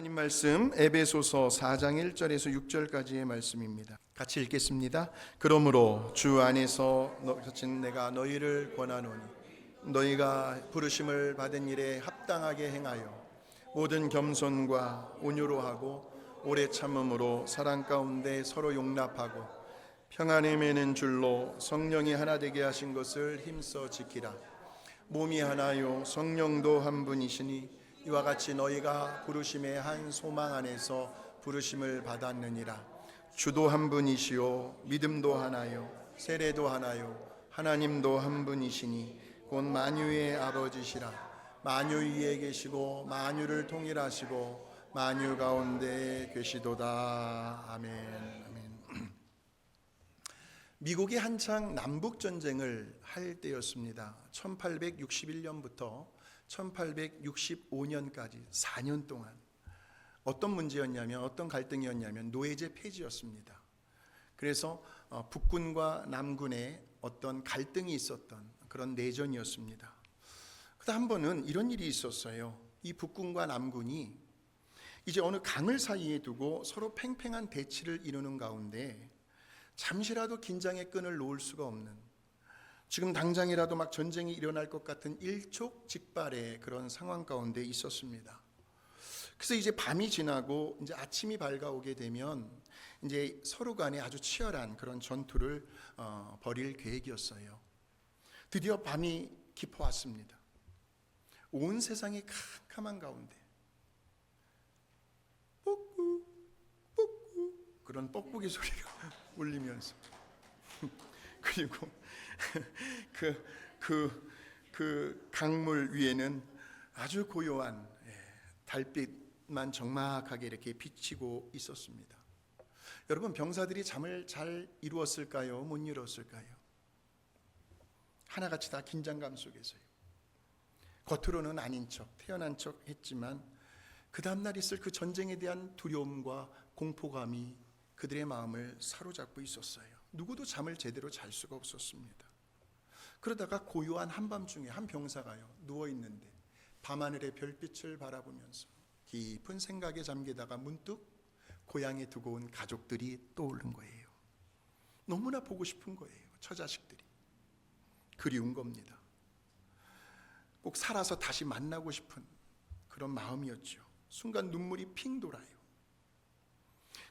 하나님 말씀 에베소서 4장 1절에서 6절까지의 말씀입니다. 같이 읽겠습니다. 그러므로 주 안에서 갇힌 내가 너희를 권하노니 너희가 부르심을 받은 일에 합당하게 행하여 모든 겸손과 온유로 하고 오래 참음으로 사랑 가운데 서로 용납하고 평안에 매는 줄로 성령이 하나 되게 하신 것을 힘써 지키라. 몸이 하나요 성령도 한 분이시니 이와 같이 너희가 부르심의 한 소망 안에서 부르심을 받았느니라. 주도 한 분이시요 믿음도 하나요 세례도 하나요 하나님도 한 분이시니 곧 만유의 아버지시라. 만유 위에 계시고 만유를 통일하시고 만유 가운데 계시도다. 아멘. 미국이 한창 남북전쟁을 할 때였습니다. 1861년부터 1865년까지 4년 동안 어떤 문제였냐면, 어떤 갈등이었냐면 노예제 폐지였습니다. 그래서 북군과 남군의 어떤 갈등이 있었던 그런 내전이었습니다. 그러다 한 번은 이런 일이 있었어요. 이 북군과 남군이 이제 어느 강을 사이에 두고 서로 팽팽한 대치를 이루는 가운데 잠시라도 긴장의 끈을 놓을 수가 없는, 지금 당장이라도 막 전쟁이 일어날 것 같은 일촉즉발의 그런 상황 가운데 있었습니다. 그래서 이제 밤이 지나고 이제 아침이 밝아오게 되면 이제 서로 간에 아주 치열한 그런 전투를 벌일 계획이었어요. 드디어 밤이 깊어왔습니다. 온 세상이 캄캄한 가운데 뽁뽁 뽁뽁 그런 뻑뻑이 소리가 울리면서 그리고 그 강물 위에는 아주 고요한 달빛만 적막하게 이렇게 비치고 있었습니다. 여러분, 병사들이 잠을 잘 이루었을까요? 못 이루었을까요? 하나같이 다 긴장감 속에서요. 겉으로는 아닌 척, 태연한 척 했지만 그 다음날 있을 그 전쟁에 대한 두려움과 공포감이 그들의 마음을 사로잡고 있었어요. 누구도 잠을 제대로 잘 수가 없었습니다. 그러다가 고요한 한밤중에 한 병사가요, 누워있는데 밤하늘의 별빛을 바라보면서 깊은 생각에 잠기다가 문득 고향에 두고 온 가족들이 떠오른 거예요. 너무나 보고 싶은 거예요. 처자식들이 그리운 겁니다. 꼭 살아서 다시 만나고 싶은 그런 마음이었죠. 순간 눈물이 핑 돌아요.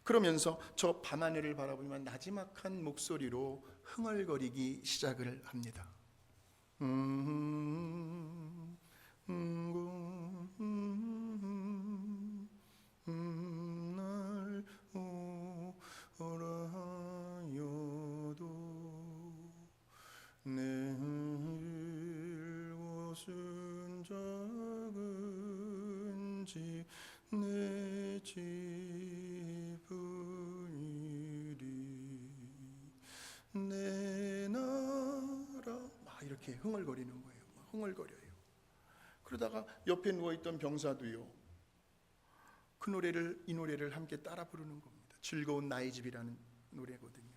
그러면서 저 밤하늘을 바라보면 나지막한 목소리로 흥얼거리기 시작을 합니다. 날 오라여도 내 곳은 작은 집 내 집은이리 내 나라, 막 이렇게 흥얼거리는 거예요. 막 흥얼거려요. 그러다가 옆에 누워있던 병사도요, 이 노래를 함께 따라 부르는 겁니다. 즐거운 나의 집이라는 노래거든요.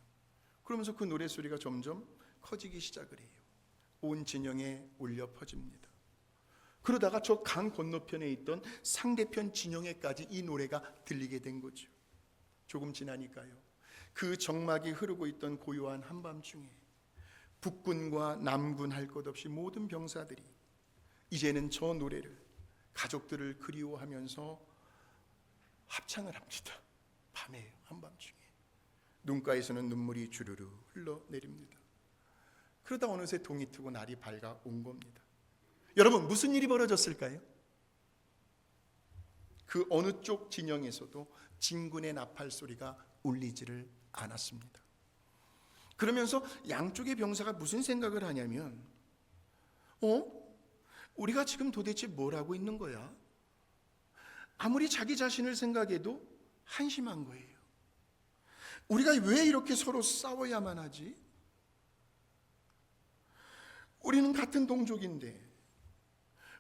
그러면서 그 노래소리가 점점 커지기 시작을 해요. 온 진영에 울려 퍼집니다. 그러다가 저 강 건너편에 있던 상대편 진영에까지 이 노래가 들리게 된 거죠. 조금 지나니까요, 그 적막이 흐르고 있던 고요한 한밤중에 북군과 남군 할 것 없이 모든 병사들이 이제는 저 노래를, 가족들을 그리워하면서 합창을 합니다. 밤에, 한밤중에 눈가에서는 눈물이 주르르 흘러내립니다. 그러다 어느새 동이 트고 날이 밝아온 겁니다. 여러분, 무슨 일이 벌어졌을까요? 그 어느 쪽 진영에서도 진군의 나팔 소리가 울리지를 않았습니다. 그러면서 양쪽의 병사가 무슨 생각을 하냐면, 우리가 지금 도대체 뭘 하고 있는 거야? 아무리 자기 자신을 생각해도 한심한 거예요. 우리가 왜 이렇게 서로 싸워야만 하지? 우리는 같은 동족인데,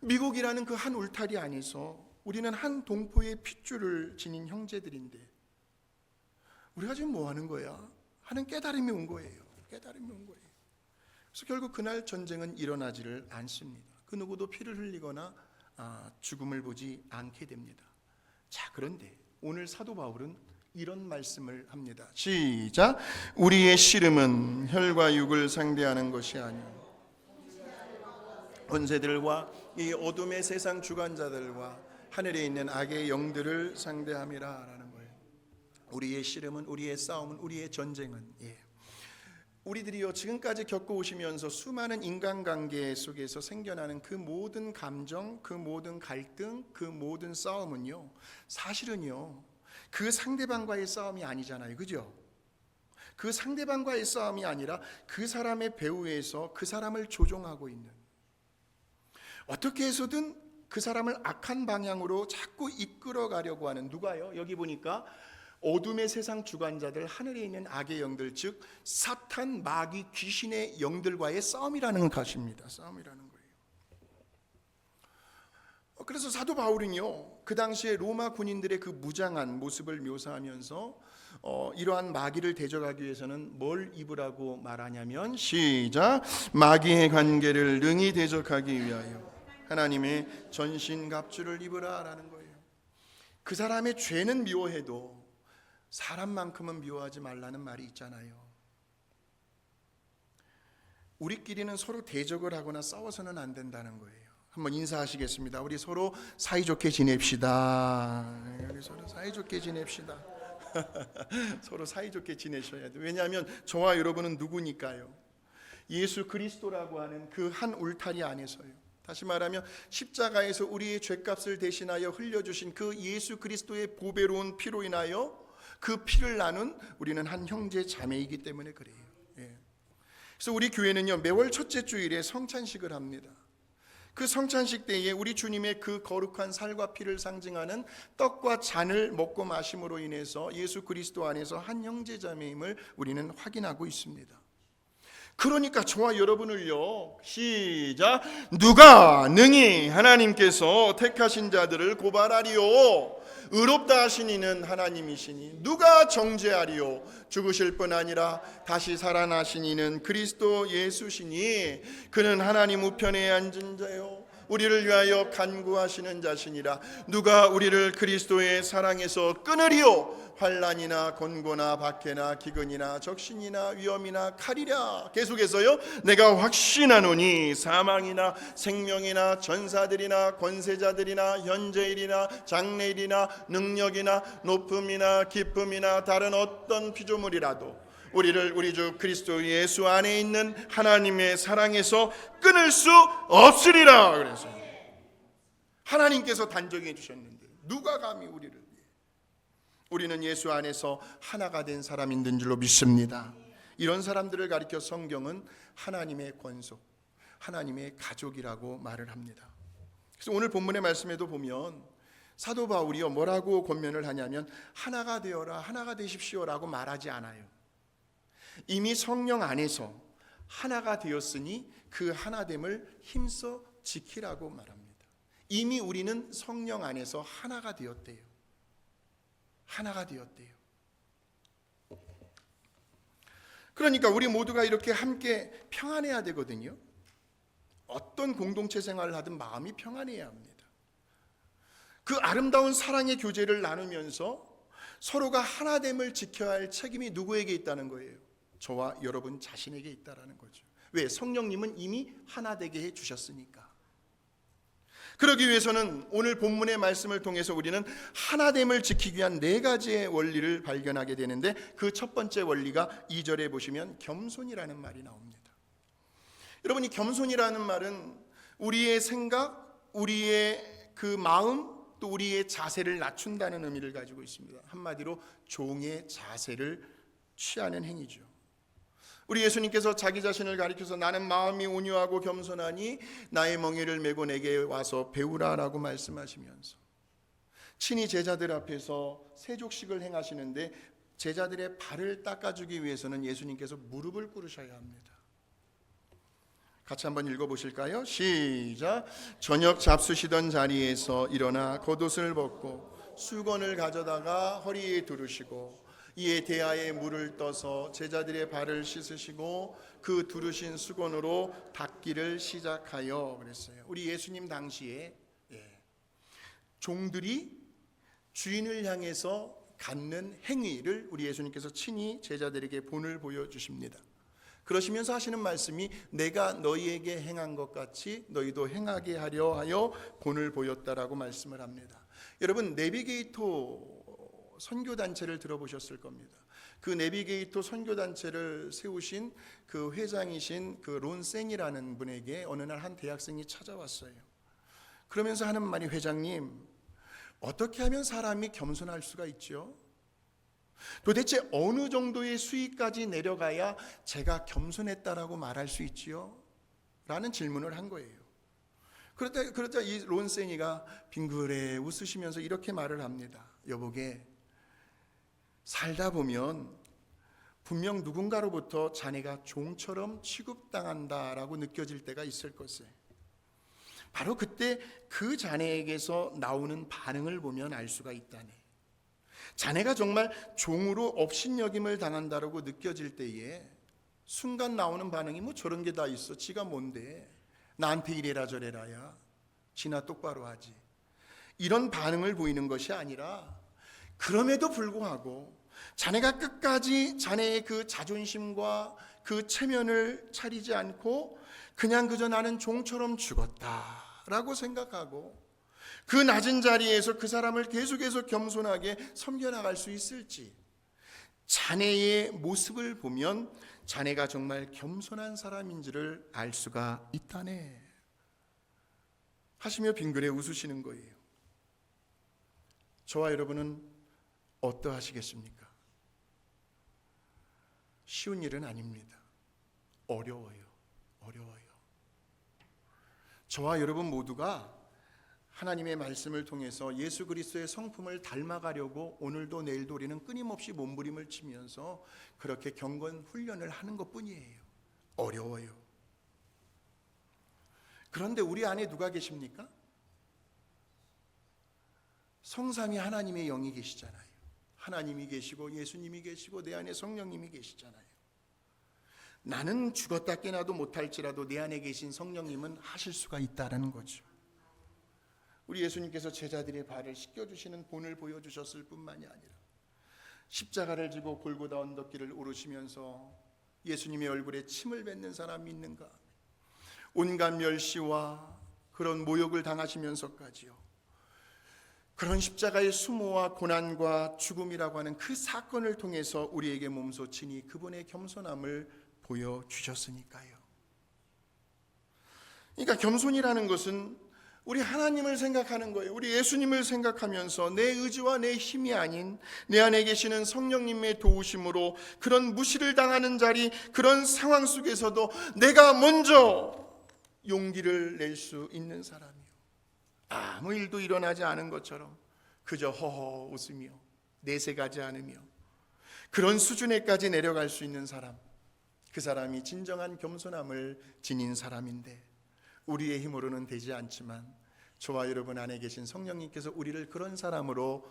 미국이라는 그 한 울타리 안에서 우리는 한 동포의 핏줄을 지닌 형제들인데 우리가 지금 뭐 하는 거야? 하는 깨달음이 온 거예요. 그래서 결국 그날 전쟁은 일어나지를 않습니다. 그 누구도 피를 흘리거나 죽음을 보지 않게 됩니다. 자, 그런데 오늘 사도 바울은 이런 말씀을 합니다. 시작. 우리의 씨름은 혈과 육을 상대하는 것이 아니오 권세들과 이 어둠의 세상 주관자들과 하늘에 있는 악의 영들을 상대함이라 라는 거예요. 우리의 씨름은, 우리의 싸움은, 우리의 전쟁은, 우리들이요 지금까지 겪어오시면서 수많은 인간관계 속에서 생겨나는 그 모든 감정, 그 모든 갈등, 그 모든 싸움은요 사실은요 그 상대방과의 싸움이 아니잖아요. 그죠? 그 상대방과의 싸움이 아니라 그 사람의 배후에서 그 사람을 조종하고 있는, 어떻게 해서든 그 사람을 악한 방향으로 자꾸 이끌어 가려고 하는, 누가요? 여기 보니까 어둠의 세상 주관자들, 하늘에 있는 악의 영들, 즉 사탄, 마귀, 귀신의 영들과의 싸움이라는 것입니다. 싸움이라는 거예요. 그래서 사도 바울은요 그 당시에 로마 군인들의 그 무장한 모습을 묘사하면서 이러한 마귀를 대적하기 위해서는 뭘 입으라고 말하냐면, 시작. 마귀의 관계를 능히 대적하기 위하여 하나님의 전신갑주를 입으라 라는 거예요. 그 사람의 죄는 미워해도 사람만큼은 미워하지 말라는 말이 있잖아요. 우리끼리는 서로 대적을 하거나 싸워서는 안 된다는 거예요. 한번 인사하시겠습니다. 우리 서로 사이좋게 지냅시다. 우리 서로 사이좋게 지냅시다. 서로 사이좋게 지내셔야 돼요. 왜냐하면 저와 여러분은 누구니까요? 예수 그리스도라고 하는 그 한 울타리 안에서요. 다시 말하면 십자가에서 우리의 죄값을 대신하여 흘려주신 그 예수 그리스도의 보배로운 피로 인하여 그 피를 나눈 우리는 한 형제 자매이기 때문에 그래요. 그래서 우리 교회는요 매월 첫째 주일에 성찬식을 합니다. 그 성찬식 때에 우리 주님의 그 거룩한 살과 피를 상징하는 떡과 잔을 먹고 마심으로 인해서 예수 그리스도 안에서 한 형제 자매임을 우리는 확인하고 있습니다. 그러니까 저와 여러분을요, 시작. 누가 능히 하나님께서 택하신 자들을 고발하리요? 의롭다 하신 이는 하나님이시니 누가 정죄하리요? 죽으실 뿐 아니라 다시 살아나신 이는 그리스도 예수시니 그는 하나님 우편에 앉은 자요 우리를 위하여 간구하시는 자시니라. 누가 우리를 그리스도의 사랑에서 끊으리요? 환난이나 곤고나 박해나 기근이나 적신이나 위험이나 칼이랴. 계속해서요, 내가 확신하노니 사망이나 생명이나 전사들이나 권세자들이나 현재일이나 장래일이나 능력이나 높음이나 기쁨이나 다른 어떤 피조물이라도 우리를 우리 주 그리스도 예수 안에 있는 하나님의 사랑에서 끊을 수 없으리라. 그래서 하나님께서 단정해 주셨는데 누가 감히 우리를, 우리는 예수 안에서 하나가 된 사람인 줄로 믿습니다. 이런 사람들을 가리켜 성경은 하나님의 권속, 하나님의 가족이라고 말을 합니다. 그래서 오늘 본문의 말씀에도 보면 사도 바울이요 뭐라고 권면을 하냐면 하나가 되어라, 하나가 되십시오라고 말하지 않아요. 이미 성령 안에서 하나가 되었으니 그 하나됨을 힘써 지키라고 말합니다. 이미 우리는 성령 안에서 하나가 되었대요. 하나가 되었대요. 그러니까 우리 모두가 이렇게 함께 평안해야 되거든요. 어떤 공동체 생활을 하든 마음이 평안해야 합니다. 그 아름다운 사랑의 교제를 나누면서 서로가 하나됨을 지켜야 할 책임이 누구에게 있다는 거예요? 저와 여러분 자신에게 있다라는 거죠. 왜? 성령님은 이미 하나 되게 해 주셨으니까. 그러기 위해서는 오늘 본문의 말씀을 통해서 우리는 하나됨을 지키기 위한 네 가지의 원리를 발견하게 되는데, 그 첫 번째 원리가 2절에 보시면 겸손이라는 말이 나옵니다. 여러분이 겸손이라는 말은 우리의 생각, 우리의 그 마음, 또 우리의 자세를 낮춘다는 의미를 가지고 있습니다. 한마디로 종의 자세를 취하는 행위죠. 우리 예수님께서 자기 자신을 가리켜서 나는 마음이 온유하고 겸손하니 나의 멍에를 메고 내게 와서 배우라라고 말씀하시면서 친히 제자들 앞에서 세족식을 행하시는데 제자들의 발을 닦아주기 위해서는 예수님께서 무릎을 꿇으셔야 합니다. 같이 한번 읽어보실까요? 시작. 저녁 잡수시던 자리에서 일어나 겉옷을 벗고 수건을 가져다가 허리에 두르시고 이에 대야에 물을 떠서 제자들의 발을 씻으시고 그 두르신 수건으로 닦기를 시작하여 그랬어요. 우리 예수님 당시에 종들이 주인을 향해서 갖는 행위를 우리 예수님께서 친히 제자들에게 본을 보여주십니다. 그러시면서 하시는 말씀이 내가 너희에게 행한 것 같이 너희도 행하게 하려 하여 본을 보였다라고 말씀을 합니다. 여러분, 내비게이터 선교단체를 들어보셨을 겁니다. 그 내비게이터 선교단체를 세우신 그 회장이신 그 론센이라는 분에게 어느 날 한 대학생이 찾아왔어요. 그러면서 하는 말이, 회장님, 어떻게 하면 사람이 겸손할 수가 있죠? 도대체 어느 정도의 수위까지 내려가야 제가 겸손했다라고 말할 수 있지요? 라는 질문을 한 거예요. 그러자 이 론센이가 빙그레 웃으시면서 이렇게 말을 합니다. 여보게, 살다 보면 분명 누군가로부터 자네가 종처럼 취급당한다라고 느껴질 때가 있을 것에 바로 그때 그 자네에게서 나오는 반응을 보면 알 수가 있다네. 자네가 정말 종으로 업신여김을 당한다라고 느껴질 때에 순간 나오는 반응이 뭐 저런 게 다 있어, 지가 뭔데, 나한테 이래라 저래라야, 지나 똑바로 하지, 이런 반응을 보이는 것이 아니라, 그럼에도 불구하고 자네가 끝까지 자네의 그 자존심과 그 체면을 차리지 않고 그냥 그저 나는 종처럼 죽었다라고 생각하고 그 낮은 자리에서 그 사람을 계속해서 겸손하게 섬겨나갈 수 있을지, 자네의 모습을 보면 자네가 정말 겸손한 사람인지를 알 수가 있다네 하시며 빙그레 웃으시는 거예요. 저와 여러분은 어떠하시겠습니까? 쉬운 일은 아닙니다. 어려워요. 저와 여러분 모두가 하나님의 말씀을 통해서 예수 그리스도의 성품을 닮아가려고 오늘도 내일도 우리는 끊임없이 몸부림을 치면서 그렇게 경건 훈련을 하는 것뿐이에요. 어려워요. 그런데 우리 안에 누가 계십니까? 성삼위 하나님의 영이 계시잖아요. 하나님이 계시고 예수님이 계시고 내 안에 성령님이 계시잖아요. 나는 죽었다 깨나도 못할지라도 내 안에 계신 성령님은 하실 수가 있다라는 거죠. 우리 예수님께서 제자들의 발을 씻겨주시는 본을 보여주셨을 뿐만이 아니라 십자가를 지고 골고다 언덕길을 오르시면서 예수님의 얼굴에 침을 뱉는 사람이 있는가, 온갖 멸시와 그런 모욕을 당하시면서까지요, 그런 십자가의 수모와 고난과 죽음이라고 하는 그 사건을 통해서 우리에게 몸소 친히 그분의 겸손함을 보여주셨으니까요. 그러니까 겸손이라는 것은 우리 하나님을 생각하는 거예요. 우리 예수님을 생각하면서 내 의지와 내 힘이 아닌 내 안에 계시는 성령님의 도우심으로 그런 무시를 당하는 자리, 그런 상황 속에서도 내가 먼저 용기를 낼 수 있는 사람이요, 아무 일도 일어나지 않은 것처럼 그저 허허 웃으며 내색하지 않으며 그런 수준에까지 내려갈 수 있는 사람, 그 사람이 진정한 겸손함을 지닌 사람인데, 우리의 힘으로는 되지 않지만 저와 여러분 안에 계신 성령님께서 우리를 그런 사람으로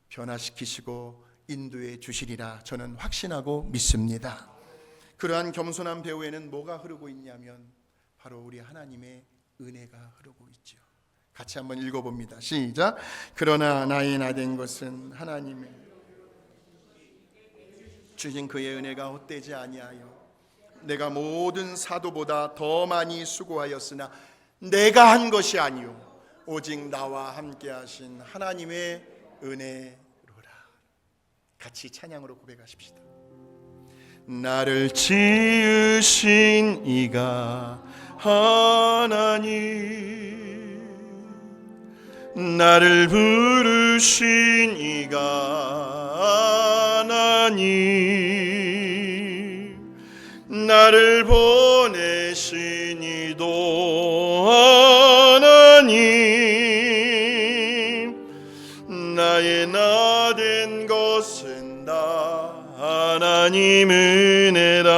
변화시키시고 인도해 주시리라 저는 확신하고 믿습니다. 그러한 겸손한 배후에는 뭐가 흐르고 있냐면 바로 우리 하나님의 은혜가 흐르고 있죠. 같이 한번 읽어봅니다. 시작. 그러나 나의 나된 것은 하나님의 주신 그의 은혜가 헛되지 아니하여 내가 모든 사도보다 더 많이 수고하였으나 내가 한 것이 아니요 오직 나와 함께 하신 하나님의 은혜로라. 같이 찬양으로 고백하십시다. 나를 지으신 이가 하나님, 나를 부르신 이가 하나님, 나를 보내신 이도 하나님, 나의 나된 것은 다 하나님 은혜라.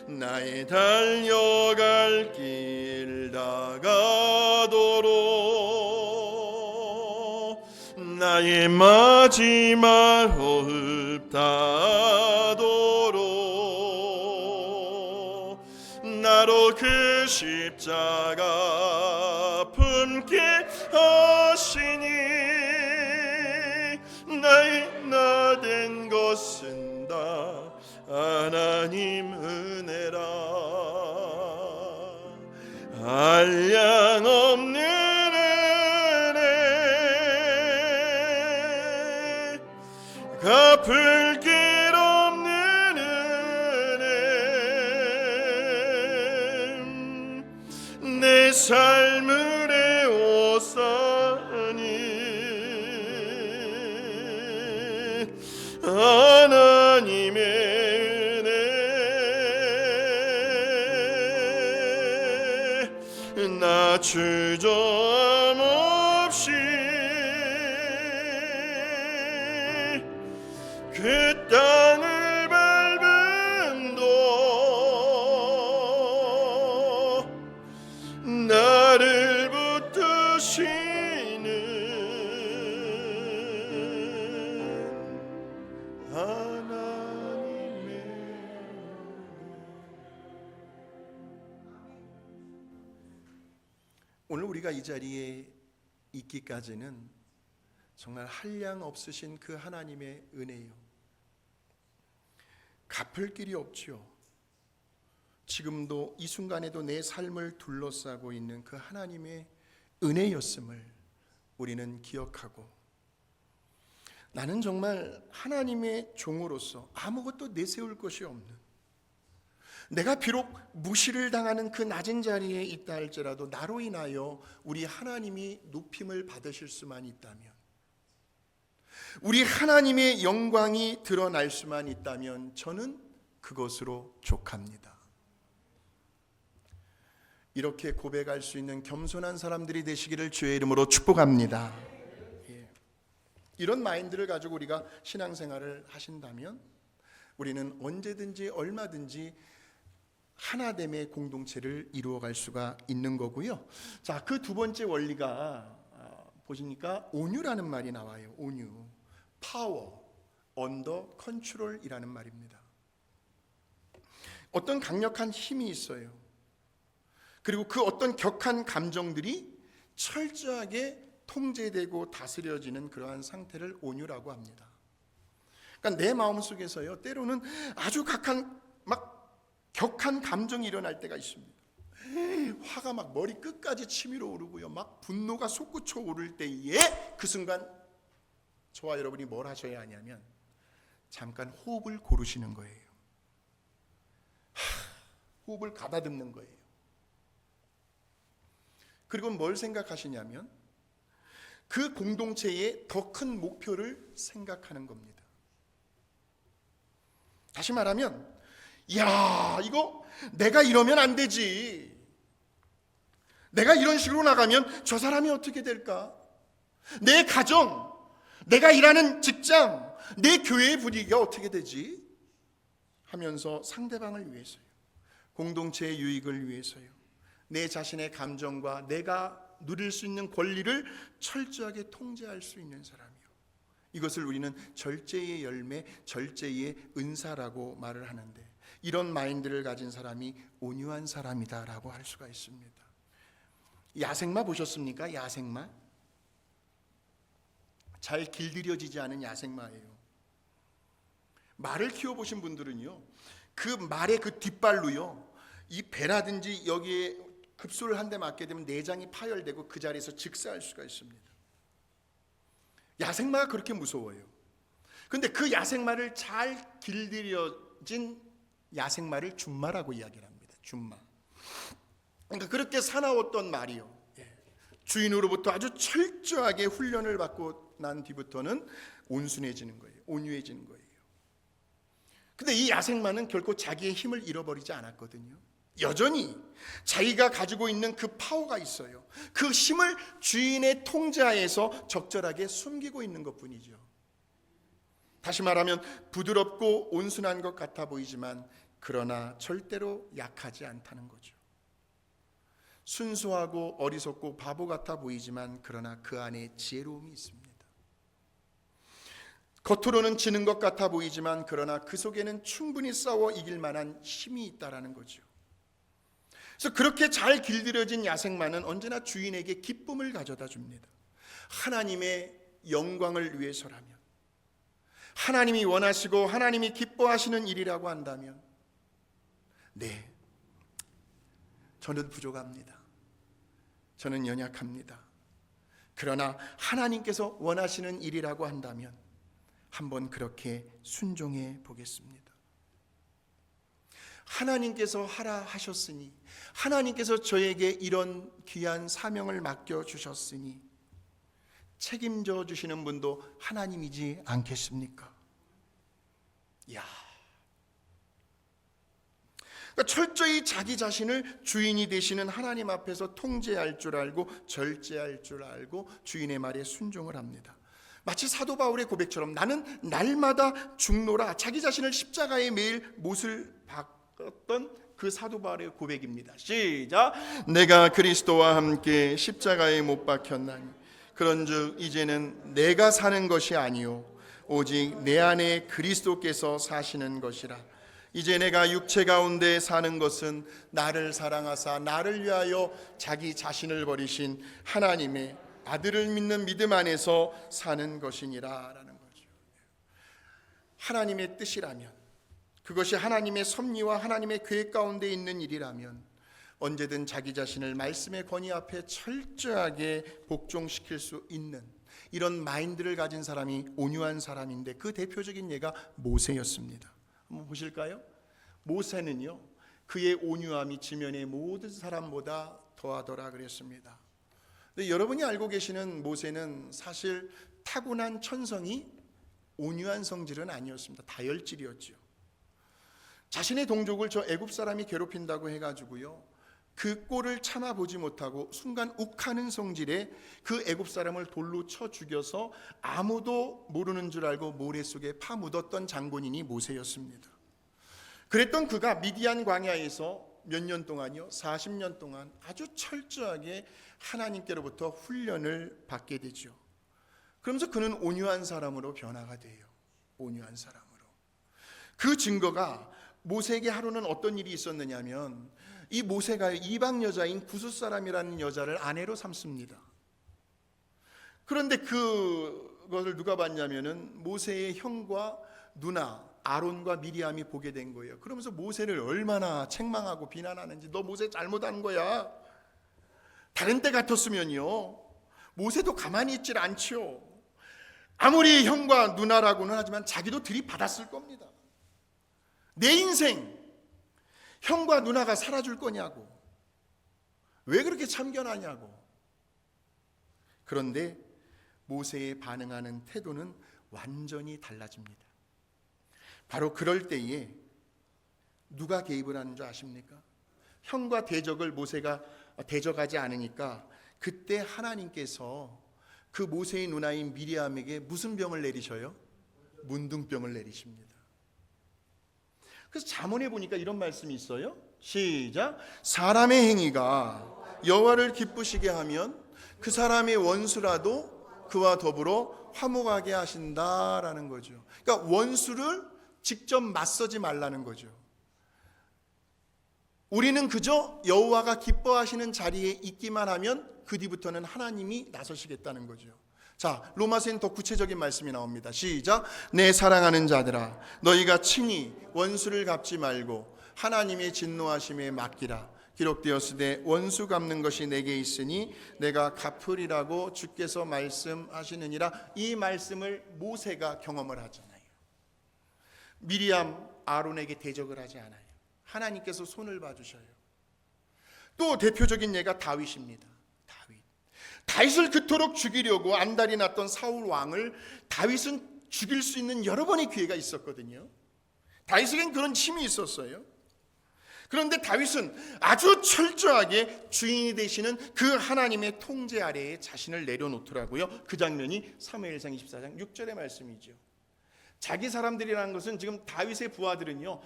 나의 달려갈 길 다가도록 나의 마지막 호흡 닿도록 나로 그 십자가 품게 하시니 나의 나 된 것은 다 하나님 은혜라. 한량없는 은혜, 갚을 길 없는 은혜, 내 삶을 에워싸니 하나님의 은혜, 나 주저함 없이 그 땅을 밟음도 나를 붙드시는 하나님의. 오늘 우리가 이 자리에 있기까지는 정말 한량 없으신 그 하나님의 은혜요, 갚을 길이 없죠. 지금도 이 순간에도 내 삶을 둘러싸고 있는 그 하나님의 은혜였음을 우리는 기억하고, 나는 정말 하나님의 종으로서 아무것도 내세울 것이 없는, 내가 비록 무시를 당하는 그 낮은 자리에 있다 할지라도 나로 인하여 우리 하나님이 높임을 받으실 수만 있다면, 우리 하나님의 영광이 드러날 수만 있다면 저는 그것으로 족합니다. 이렇게 고백할 수 있는 겸손한 사람들이 되시기를 주의 이름으로 축복합니다. 이런 마인드를 가지고 우리가 신앙생활을 하신다면 우리는 언제든지 얼마든지 하나됨의 공동체를 이루어갈 수가 있는 거고요. 자, 그 두 번째 원리가 보시니까 온유라는 말이 나와요. 온유, 파워, 언더 컨트롤이라는 말입니다. 어떤 강력한 힘이 있어요. 그리고 그 어떤 격한 감정들이 철저하게 통제되고 다스려지는 그러한 상태를 온유라고 합니다. 그러니까 내 마음속에서요, 때로는 아주 격한 감정이 일어날 때가 있습니다. 화가 막 머리 끝까지 치밀어 오르고요, 막 분노가 솟구쳐 오를 때에 그 순간 저와 여러분이 뭘 하셔야 하냐면 잠깐 호흡을 고르시는 거예요. 호흡을 가다듬는 거예요. 그리고 뭘 생각하시냐면 그 공동체의 더 큰 목표를 생각하는 겁니다. 다시 말하면, 야, 이거 내가 이러면 안 되지. 내가 이런 식으로 나가면 저 사람이 어떻게 될까? 내 가정, 내가 일하는 직장, 내 교회의 분위기가 어떻게 되지? 하면서 상대방을 위해서요, 공동체의 유익을 위해서요, 내 자신의 감정과 내가 누릴 수 있는 권리를 철저하게 통제할 수 있는 사람이요, 이것을 우리는 절제의 열매, 절제의 은사라고 말을 하는데, 이런 마인드를 가진 사람이 온유한 사람이다라고 할 수가 있습니다. 야생마 보셨습니까? 야생마? 잘 길들여지지 않은 야생마예요. 말을 키워보신 분들은요, 그 말의 그 뒷발로요, 이 배라든지 여기에 급소를 한 대 맞게 되면 내장이 파열되고 그 자리에서 즉사할 수가 있습니다. 야생마가 그렇게 무서워요. 근데 그 야생마를 잘 길들여진 야생마를 준마라고 이야기를 합니다. 준마. 그러니까 그렇게 사나웠던 말이요, 주인으로부터 아주 철저하게 훈련을 받고 난 뒤부터는 온순해지는 거예요. 온유해지는 거예요. 근데 이 야생마는 결코 자기의 힘을 잃어버리지 않았거든요. 여전히 자기가 가지고 있는 그 파워가 있어요. 그 힘을 주인의 통제하에서 적절하게 숨기고 있는 것뿐이죠. 다시 말하면 부드럽고 온순한 것 같아 보이지만 그러나 절대로 약하지 않다는 거죠. 순수하고 어리석고 바보 같아 보이지만 그러나 그 안에 지혜로움이 있습니다. 겉으로는 지는 것 같아 보이지만 그러나 그 속에는 충분히 싸워 이길 만한 힘이 있다라는 거죠. 그래서 그렇게 잘 길들여진 야생마는 언제나 주인에게 기쁨을 가져다 줍니다. 하나님의 영광을 위해서라면, 하나님이 원하시고 하나님이 기뻐하시는 일이라고 한다면, 네, 저는 부족합니다. 저는 연약합니다. 그러나 하나님께서 원하시는 일이라고 한다면 한번 그렇게 순종해 보겠습니다. 하나님께서 하라 하셨으니, 하나님께서 저에게 이런 귀한 사명을 맡겨주셨으니 책임져 주시는 분도 하나님이지 않겠습니까? 이야, 그러니까 철저히 자기 자신을 주인이 되시는 하나님 앞에서 통제할 줄 알고 절제할 줄 알고 주인의 말에 순종을 합니다. 마치 사도 바울의 고백처럼 나는 날마다 죽노라, 자기 자신을 십자가에 매일 못을 박았던 그 사도 바울의 고백입니다. 시작. 내가 그리스도와 함께 십자가에 못 박혔나니 그런즉 이제는 내가 사는 것이 아니요 오직 내 안에 그리스도께서 사시는 것이라. 이제 내가 육체 가운데 사는 것은 나를 사랑하사 나를 위하여 자기 자신을 버리신 하나님의 아들을 믿는 믿음 안에서 사는 것이니라 라는 거죠. 하나님의 뜻이라면, 그것이 하나님의 섭리와 하나님의 계획 가운데 있는 일이라면 언제든 자기 자신을 말씀의 권위 앞에 철저하게 복종시킬 수 있는 이런 마인드를 가진 사람이 온유한 사람인데, 그 대표적인 예가 모세였습니다. 한번 보실까요? 모세는요, 그의 온유함이 지면의 모든 사람보다 더하더라 그랬습니다. 근데 여러분이 알고 계시는 모세는 사실 타고난 천성이 온유한 성질은 아니었습니다. 다혈질이었죠. 자신의 동족을 저 애굽 사람이 괴롭힌다고 해가지고요, 그 꼴을 참아보지 못하고 순간 욱하는 성질에 그 애굽 사람을 돌로 쳐 죽여서 아무도 모르는 줄 알고 모래 속에 파묻었던 장본인이 모세였습니다. 그랬던 그가 미디안 광야에서 몇 년 동안요, 40년 동안 아주 철저하게 하나님께로부터 훈련을 받게 되죠. 그러면서 그는 온유한 사람으로 변화가 돼요. 온유한 사람으로. 그 증거가 모세에게 하루는 어떤 일이 있었느냐면, 이 모세가 이방 여자인 구스 사람이라는 여자를 아내로 삼습니다. 그런데 그것을 누가 봤냐면은 모세의 형과 누나 아론과 미리암이 보게 된 거예요. 그러면서 모세를 얼마나 책망하고 비난하는지, 너 모세 잘못한 거야. 다른 때 같았으면요, 모세도 가만히 있질 않죠. 아무리 형과 누나라고는 하지만 자기도 들이받았을 겁니다. 내 인생 형과 누나가 살아줄 거냐고, 왜 그렇게 참견하냐고. 그런데 모세의 반응하는 태도는 완전히 달라집니다. 바로 그럴 때에 누가 개입을 하는 줄 아십니까? 형과 대적을 모세가 대적하지 않으니까 그때 하나님께서 그 모세의 누나인 미리암에게 무슨 병을 내리셔요? 문둥병을 내리십니다. 그래서 잠언에 보니까 이런 말씀이 있어요. 시작. 사람의 행위가 여호와를 기쁘시게 하면 그 사람의 원수라도 그와 더불어 화목하게 하신다라는 거죠. 그러니까 원수를 직접 맞서지 말라는 거죠. 우리는 그저 여호와가 기뻐하시는 자리에 있기만 하면 그 뒤부터는 하나님이 나서시겠다는 거죠. 자, 로마서엔 더 구체적인 말씀이 나옵니다. 시작. 내 사랑하는 자들아, 너희가 친히 원수를 갚지 말고 하나님의 진노하심에 맡기라. 기록되었으되 원수 갚는 것이 내게 있으니 내가 갚으리라고 주께서 말씀하시느니라. 이 말씀을 모세가 경험을 하잖아요. 미리암 아론에게 대적을 하지 않아요. 하나님께서 손을 봐주셔요. 또 대표적인 예가 다윗입니다. 다윗을 그토록 죽이려고 안달이 났던 사울 왕을 다윗은 죽일 수 있는 여러 번의 기회가 있었거든요. 다윗에겐 그런 힘이 있었어요. 그런데 다윗은 아주 철저하게 주인이 되시는 그 하나님의 통제 아래에 자신을 내려놓더라고요. 그 장면이 사무엘상 24장 6절의 말씀이죠. 자기 사람들이라는 것은 지금 다윗의 부하들은요,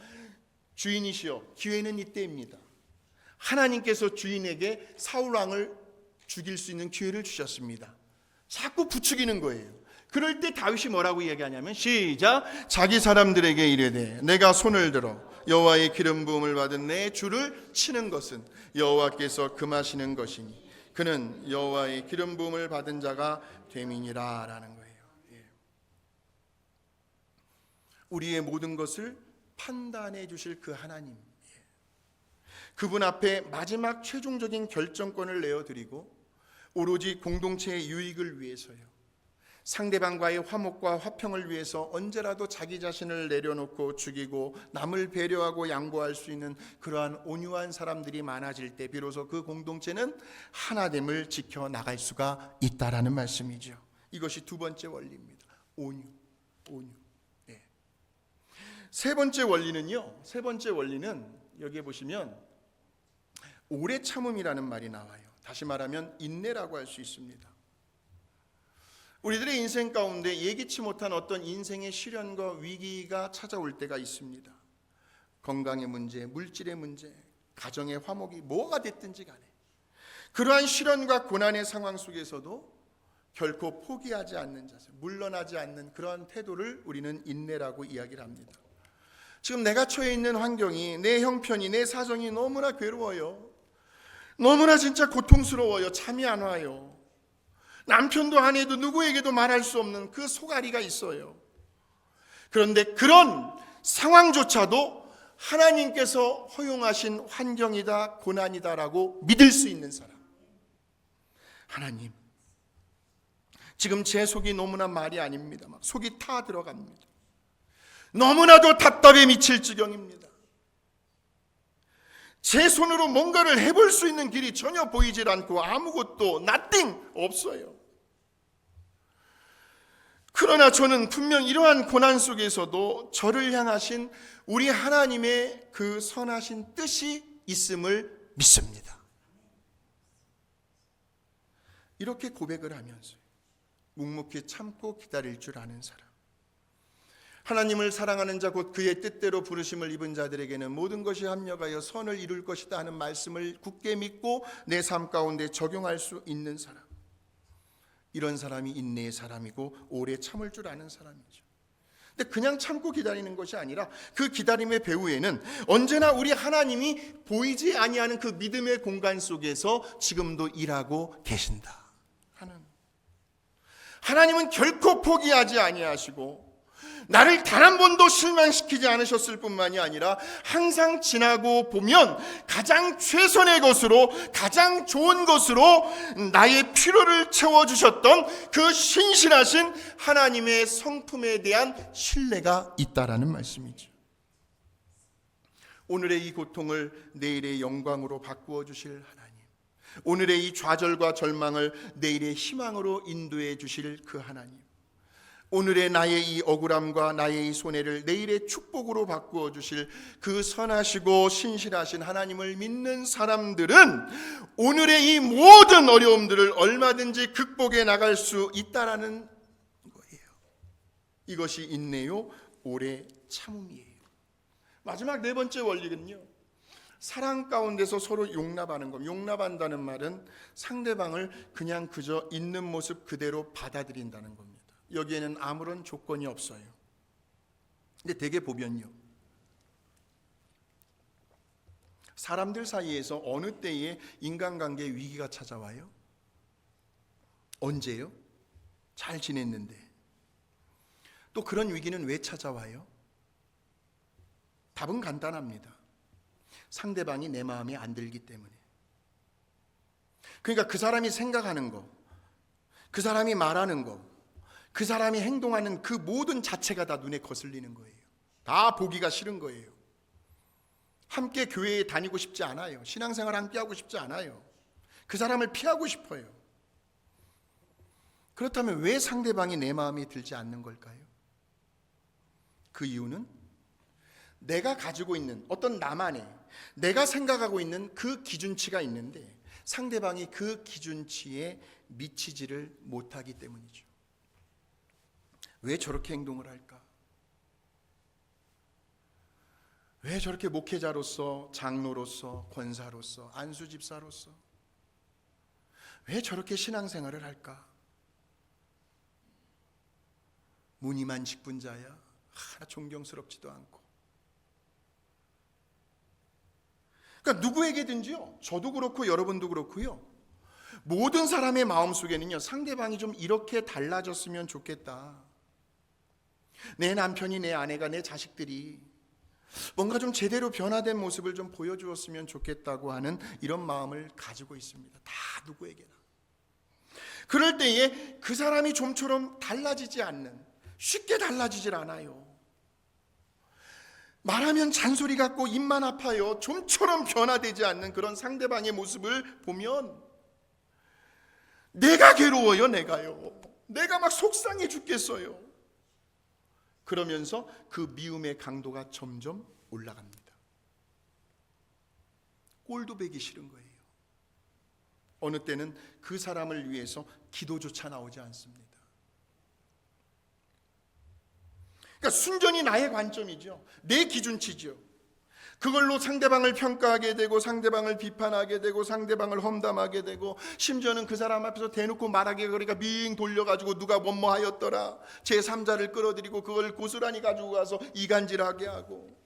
주인이시여 기회는 이때입니다. 하나님께서 주인에게 사울 왕을 죽일 수 있는 기회를 주셨습니다. 자꾸 부추기는 거예요. 그럴 때 다윗이 뭐라고 이야기하냐면 시작. 자기 사람들에게 이르되 내가 손을 들어 여호와의 기름 부음을 받은 내 주를 치는 것은 여호와께서 금하시는 것이니 그는 여호와의 기름 부음을 받은 자가 됨이니라 라는 거예요. 우리의 모든 것을 판단해 주실 그 하나님, 그분 앞에 마지막 최종적인 결정권을 내어드리고 오로지 공동체의 유익을 위해서요, 상대방과의 화목과 화평을 위해서 언제라도 자기 자신을 내려놓고 죽이고 남을 배려하고 양보할 수 있는 그러한 온유한 사람들이 많아질 때 비로소 그 공동체는 하나됨을 지켜나갈 수가 있다라는 말씀이죠. 이것이 두 번째 원리입니다. 온유. 세 번째 원리는요, 세 번째 원리는 여기에 보시면 오래 참음이라는 말이 나와요. 다시 말하면 인내라고 할 수 있습니다. 우리들의 인생 가운데 예기치 못한 어떤 인생의 시련과 위기가 찾아올 때가 있습니다. 건강의 문제, 물질의 문제, 가정의 화목이 뭐가 됐든지 간에 그러한 시련과 고난의 상황 속에서도 결코 포기하지 않는 자세, 물러나지 않는 그러한 태도를 우리는 인내라고 이야기를 합니다. 지금 내가 처해 있는 환경이, 내 형편이, 내 사정이 너무나 괴로워요. 너무나 진짜 고통스러워요. 잠이 안 와요. 남편도 아내도 누구에게도 말할 수 없는 그 속앓이가 있어요. 그런데 그런 상황조차도 하나님께서 허용하신 환경이다, 고난이다라고 믿을 수 있는 사람. 하나님, 지금 제 속이 너무나 말이 아닙니다. 막 속이 타 들어갑니다. 너무나도 답답해 미칠 지경입니다. 제 손으로 뭔가를 해볼 수 있는 길이 전혀 보이질 않고 아무것도 nothing 없어요. 그러나 저는 분명 이러한 고난 속에서도 저를 향하신 우리 하나님의 그 선하신 뜻이 있음을 믿습니다. 이렇게 고백을 하면서 묵묵히 참고 기다릴 줄 아는 사람, 하나님을 사랑하는 자 곧 그의 뜻대로 부르심을 입은 자들에게는 모든 것이 합력하여 선을 이룰 것이다 하는 말씀을 굳게 믿고 내 삶 가운데 적용할 수 있는 사람, 이런 사람이 인내의 사람이고 오래 참을 줄 아는 사람이죠. 근데 그냥 참고 기다리는 것이 아니라 그 기다림의 배후에는 언제나 우리 하나님이 보이지 아니하는 그 믿음의 공간 속에서 지금도 일하고 계신다. 하나님은 결코 포기하지 아니하시고 나를 단 한 번도 실망시키지 않으셨을 뿐만이 아니라 항상 지나고 보면 가장 최선의 것으로, 가장 좋은 것으로 나의 필요를 채워주셨던 그 신실하신 하나님의 성품에 대한 신뢰가 있다라는 말씀이죠. 오늘의 이 고통을 내일의 영광으로 바꾸어 주실 하나님, 오늘의 이 좌절과 절망을 내일의 희망으로 인도해 주실 그 하나님, 오늘의 나의 이 억울함과 나의 이 손해를 내일의 축복으로 바꾸어 주실 그 선하시고 신실하신 하나님을 믿는 사람들은 오늘의 이 모든 어려움들을 얼마든지 극복해 나갈 수 있다라는 거예요. 이것이 인내요, 오래 참음이에요. 마지막 네 번째 원리는요, 사랑 가운데서 서로 용납하는 것. 용납한다는 말은 상대방을 그냥 그저 있는 모습 그대로 받아들인다는 겁니다. 여기에는 아무런 조건이 없어요. 근데 대개 보면요, 사람들 사이에서 어느 때에 인간관계에 위기가 찾아와요? 언제요? 잘 지냈는데. 또 그런 위기는 왜 찾아와요? 답은 간단합니다. 상대방이 내 마음에 안 들기 때문에. 그러니까 그 사람이 생각하는 거, 그 사람이 말하는 거, 그 사람이 행동하는 그 모든 자체가 다 눈에 거슬리는 거예요. 다 보기가 싫은 거예요. 함께 교회에 다니고 싶지 않아요. 신앙생활 함께 하고 싶지 않아요. 그 사람을 피하고 싶어요. 그렇다면 왜 상대방이 내 마음에 들지 않는 걸까요? 그 이유는 내가 가지고 있는 어떤 나만의, 내가 생각하고 있는 그 기준치가 있는데 상대방이 그 기준치에 미치지를 못하기 때문이죠. 왜 저렇게 행동을 할까? 왜 저렇게 목회자로서, 장로로서, 권사로서, 안수집사로서 왜 저렇게 신앙생활을 할까? 무늬만 직분자야. 하나 존경스럽지도 않고. 그러니까 누구에게든지요, 저도 그렇고 여러분도 그렇고요, 모든 사람의 마음속에는요, 상대방이 좀 이렇게 달라졌으면 좋겠다, 내 남편이, 내 아내가, 내 자식들이 뭔가 좀 제대로 변화된 모습을 좀 보여주었으면 좋겠다고 하는 이런 마음을 가지고 있습니다. 다 누구에게나. 그럴 때에 그 사람이 좀처럼 달라지지 않는, 쉽게 달라지질 않아요. 말하면 잔소리 같고 입만 아파요. 좀처럼 변화되지 않는 그런 상대방의 모습을 보면 내가 괴로워요. 내가 막 속상해 죽겠어요. 그러면서 그 미움의 강도가 점점 올라갑니다. 꼴도 보기 싫은 거예요. 어느 때는 그 사람을 위해서 기도조차 나오지 않습니다. 그러니까 순전히 나의 관점이죠. 내 기준치죠. 그걸로 상대방을 평가하게 되고, 상대방을 비판하게 되고, 상대방을 험담하게 되고, 심지어는 그 사람 앞에서 대놓고 말하게, 그러니까 빙 돌려가지고 누가 뭐뭐 하였더라, 제3자를 끌어들이고 그걸 고스란히 가지고 가서 이간질하게 하고,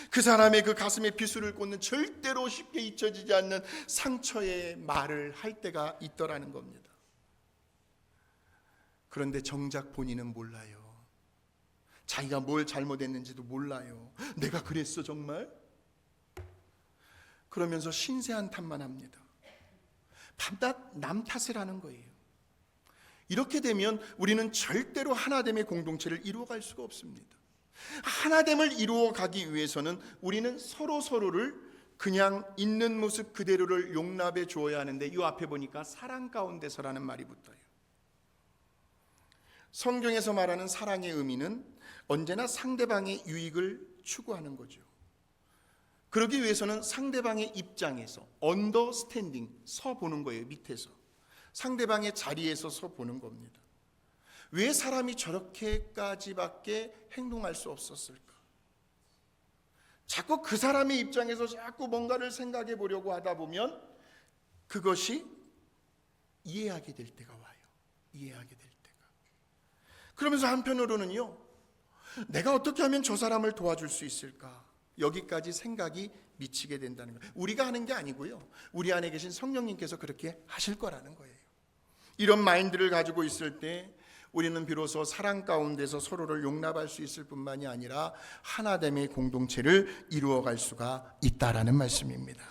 그 사람의 그 가슴에 비수를 꽂는 절대로 쉽게 잊혀지지 않는 상처의 말을 할 때가 있더라는 겁니다. 그런데 정작 본인은 몰라요. 자기가 뭘 잘못했는지도 몰라요. 내가 그랬어 정말? 그러면서 신세한 탓만 합니다. 밤낮 남 탓을 하는 거예요. 이렇게 되면 우리는 절대로 하나됨의 공동체를 이루어갈 수가 없습니다. 하나됨을 이루어가기 위해서는 우리는 서로를 그냥 있는 모습 그대로를 용납해 주어야 하는데, 이 앞에 보니까 사랑 가운데서라는 말이 붙어요. 성경에서 말하는 사랑의 의미는 언제나 상대방의 유익을 추구하는 거죠. 그러기 위해서는 상대방의 입장에서 언더스탠딩, 서 보는 거예요. 밑에서 상대방의 자리에서 서 보는 겁니다. 왜 사람이 저렇게까지밖에 행동할 수 없었을까? 자꾸 그 사람의 입장에서 자꾸 뭔가를 생각해 보려고 하다 보면 그것이 이해하게 될 때가 와요. 이해하게 될 때가. 그러면서 한편으로는요, 내가 어떻게 하면 저 사람을 도와줄 수 있을까? 여기까지 생각이 미치게 된다는 거예요. 우리가 하는 게 아니고요, 우리 안에 계신 성령님께서 그렇게 하실 거라는 거예요. 이런 마인드를 가지고 있을 때 우리는 비로소 사랑 가운데서 서로를 용납할 수 있을 뿐만이 아니라 하나됨의 공동체를 이루어갈 수가 있다라는 말씀입니다.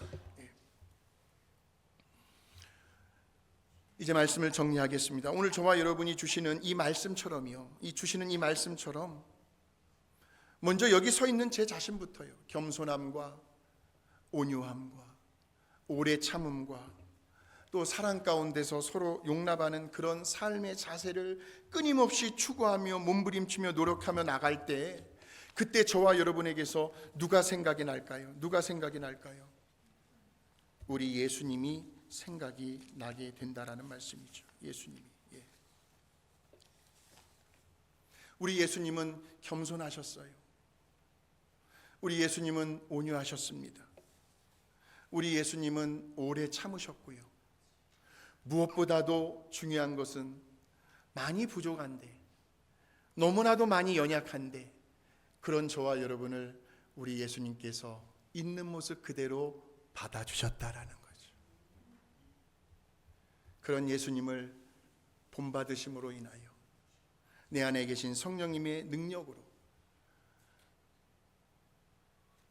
이제 말씀을 정리하겠습니다. 오늘 저와 여러분이 주시는 이 말씀처럼요, 주시는 이 말씀처럼 먼저 여기 서 있는 제 자신부터요, 겸손함과 온유함과 오래 참음과 또 사랑 가운데서 서로 용납하는 그런 삶의 자세를 끊임없이 추구하며 몸부림치며 노력하며 나갈 때, 그때 저와 여러분에게서 누가 생각이 날까요? 누가 생각이 날까요? 우리 예수님이 생각이 나게 된다라는 말씀이죠. 예수님이. 우리 예수님은 겸손하셨어요. 우리 예수님은 온유하셨습니다. 우리 예수님은 오래 참으셨고요. 무엇보다도 중요한 것은 많이 부족한데, 너무나도 많이 연약한데, 그런 저와 여러분을 우리 예수님께서 있는 모습 그대로 받아주셨다라는 거죠. 그런 예수님을 본받으심으로 인하여 내 안에 계신 성령님의 능력으로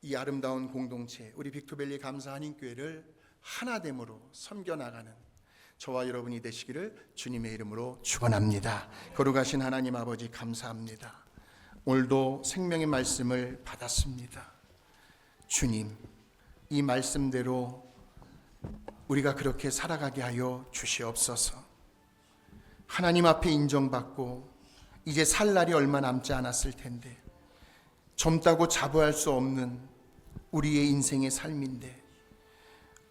이 아름다운 공동체, 우리 빅토밸리 감사 한인교회를 하나됨으로 섬겨나가는 저와 여러분이 되시기를 주님의 이름으로 축원합니다. 거룩하신 하나님 아버지, 감사합니다. 오늘도 생명의 말씀을 받았습니다. 주님, 이 말씀대로 우리가 그렇게 살아가게 하여 주시옵소서. 하나님 앞에 인정받고 이제 살 날이 얼마 남지 않았을 텐데, 젊다고 자부할 수 없는 우리의 인생의 삶인데,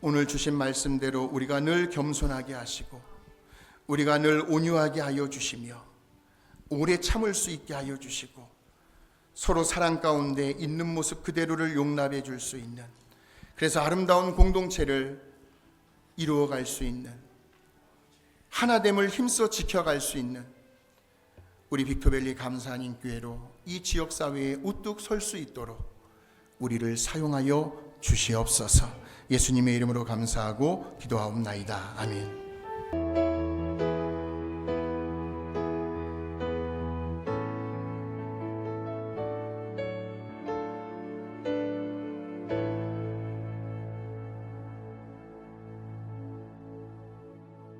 오늘 주신 말씀대로 우리가 늘 겸손하게 하시고 우리가 늘 온유하게 하여 주시며 오래 참을 수 있게 하여 주시고 서로 사랑 가운데 있는 모습 그대로를 용납해 줄 수 있는, 그래서 아름다운 공동체를 이루어갈 수 있는, 하나됨을 힘써 지켜갈 수 있는 우리 빅토밸리 감사한인교회로 이 지역사회에 우뚝 설 수 있도록 우리를 사용하여 주시옵소서. 예수님의 이름으로 감사하고 기도하옵나이다. 아멘.